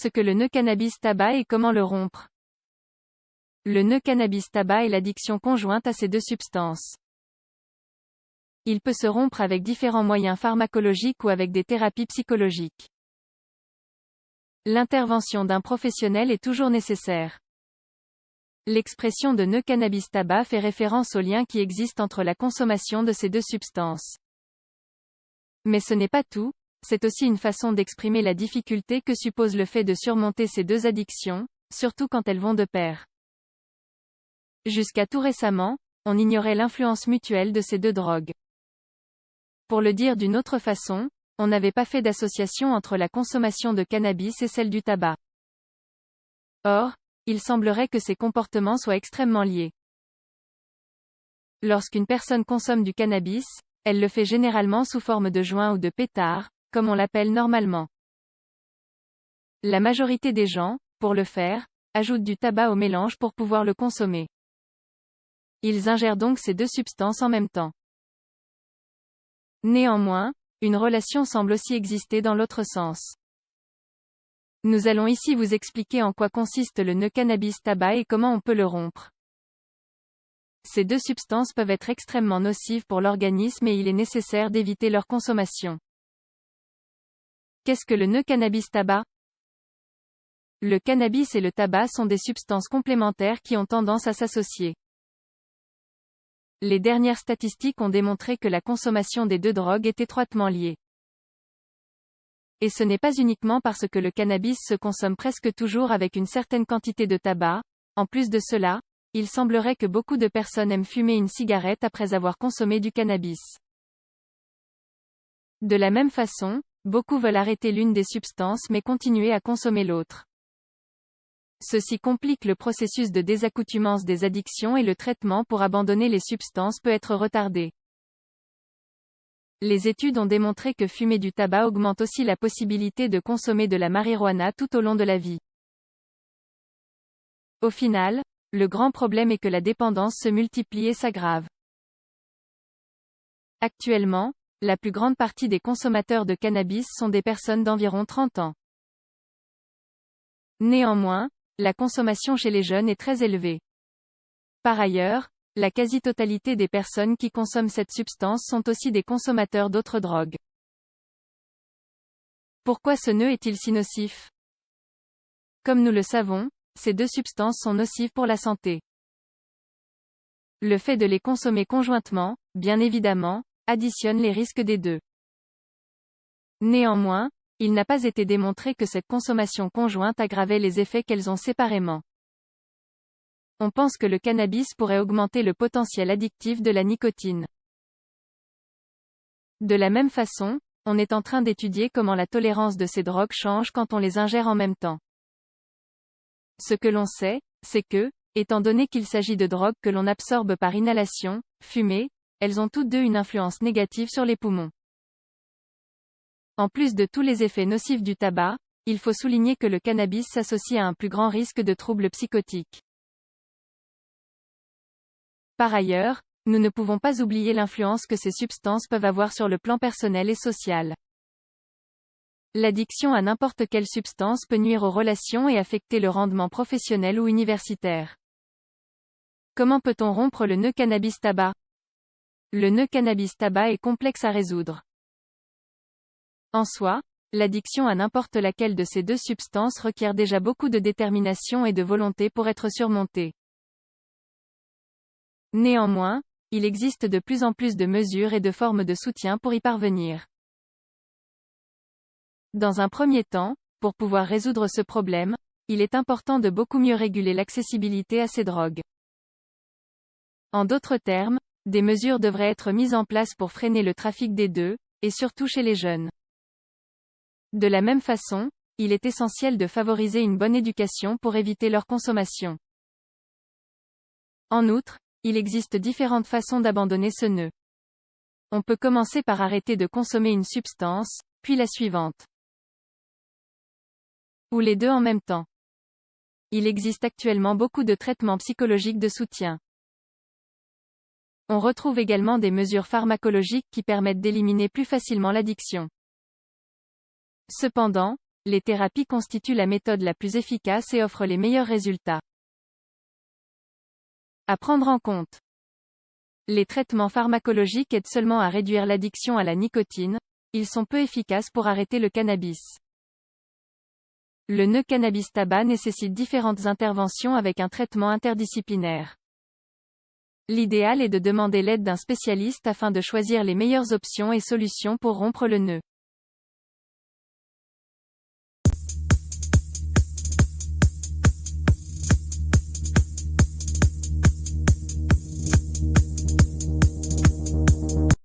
Ce que le nœud cannabis-tabac et comment le rompre. Le nœud cannabis-tabac est l'addiction conjointe à ces deux substances. Il peut se rompre avec différents moyens pharmacologiques ou avec des thérapies psychologiques. L'intervention d'un professionnel est toujours nécessaire. L'expression de nœud cannabis-tabac fait référence au lien qui existe entre la consommation de ces deux substances. Mais ce n'est pas tout, c'est aussi une façon d'exprimer la difficulté que suppose le fait de surmonter ces deux addictions, surtout quand elles vont de pair. Jusqu'à tout récemment, on ignorait l'influence mutuelle de ces deux drogues. Pour le dire d'une autre façon, on n'avait pas fait d'association entre la consommation de cannabis et celle du tabac. Or, il semblerait que ces comportements soient extrêmement liés. Lorsqu'une personne consomme du cannabis, elle le fait généralement sous forme de joint ou de pétard, comme on l'appelle normalement. La majorité des gens, pour le faire, ajoutent du tabac au mélange pour pouvoir le consommer. Ils ingèrent donc ces deux substances en même temps. Néanmoins, une relation semble aussi exister dans l'autre sens. Nous allons ici vous expliquer en quoi consiste le nœud cannabis-tabac et comment on peut le rompre. Ces deux substances peuvent être extrêmement nocives pour l'organisme et il est nécessaire d'éviter leur consommation. Qu'est-ce que le nœud cannabis-tabac ? Le cannabis et le tabac sont des substances complémentaires qui ont tendance à s'associer. Les dernières statistiques ont démontré que la consommation des deux drogues est étroitement liée. Et ce n'est pas uniquement parce que le cannabis se consomme presque toujours avec une certaine quantité de tabac. En plus de cela, il semblerait que beaucoup de personnes aiment fumer une cigarette après avoir consommé du cannabis. De la même façon, beaucoup veulent arrêter l'une des substances mais continuer à consommer l'autre. Ceci complique le processus de désaccoutumance des addictions et le traitement pour abandonner les substances peut être retardé. Les études ont démontré que fumer du tabac augmente aussi la possibilité de consommer de la marijuana tout au long de la vie. Au final, le grand problème est que la dépendance se multiplie et s'aggrave. Actuellement, la plus grande partie des consommateurs de cannabis sont des personnes d'environ 30 ans. Néanmoins, la consommation chez les jeunes est très élevée. Par ailleurs, la quasi-totalité des personnes qui consomment cette substance sont aussi des consommateurs d'autres drogues. Pourquoi ce nœud est-il si nocif ? Comme nous le savons, ces deux substances sont nocives pour la santé. Le fait de les consommer conjointement, bien évidemment, additionne les risques des deux. Néanmoins, il n'a pas été démontré que cette consommation conjointe aggravait les effets qu'elles ont séparément. On pense que le cannabis pourrait augmenter le potentiel addictif de la nicotine. De la même façon, on est en train d'étudier comment la tolérance de ces drogues change quand on les ingère en même temps. Ce que l'on sait, c'est que, étant donné qu'il s'agit de drogues que l'on absorbe par inhalation, fumée, elles ont toutes deux une influence négative sur les poumons. En plus de tous les effets nocifs du tabac, il faut souligner que le cannabis s'associe à un plus grand risque de troubles psychotiques. Par ailleurs, nous ne pouvons pas oublier l'influence que ces substances peuvent avoir sur le plan personnel et social. L'addiction à n'importe quelle substance peut nuire aux relations et affecter le rendement professionnel ou universitaire. Comment peut-on rompre le nœud cannabis-tabac ? Le nœud cannabis-tabac est complexe à résoudre. En soi, l'addiction à n'importe laquelle de ces deux substances requiert déjà beaucoup de détermination et de volonté pour être surmontée. Néanmoins, il existe de plus en plus de mesures et de formes de soutien pour y parvenir. Dans un premier temps, pour pouvoir résoudre ce problème, il est important de beaucoup mieux réguler l'accessibilité à ces drogues. En d'autres termes, des mesures devraient être mises en place pour freiner le trafic des deux, et surtout chez les jeunes. De la même façon, il est essentiel de favoriser une bonne éducation pour éviter leur consommation. En outre, il existe différentes façons d'abandonner ce nœud. On peut commencer par arrêter de consommer une substance, puis la suivante. Ou les deux en même temps. Il existe actuellement beaucoup de traitements psychologiques de soutien. On retrouve également des mesures pharmacologiques qui permettent d'éliminer plus facilement l'addiction. Cependant, les thérapies constituent la méthode la plus efficace et offrent les meilleurs résultats. À prendre en compte. Les traitements pharmacologiques aident seulement à réduire l'addiction à la nicotine, ils sont peu efficaces pour arrêter le cannabis. Le nœud cannabis-tabac nécessite différentes interventions avec un traitement interdisciplinaire. L'idéal est de demander l'aide d'un spécialiste afin de choisir les meilleures options et solutions pour rompre le nœud.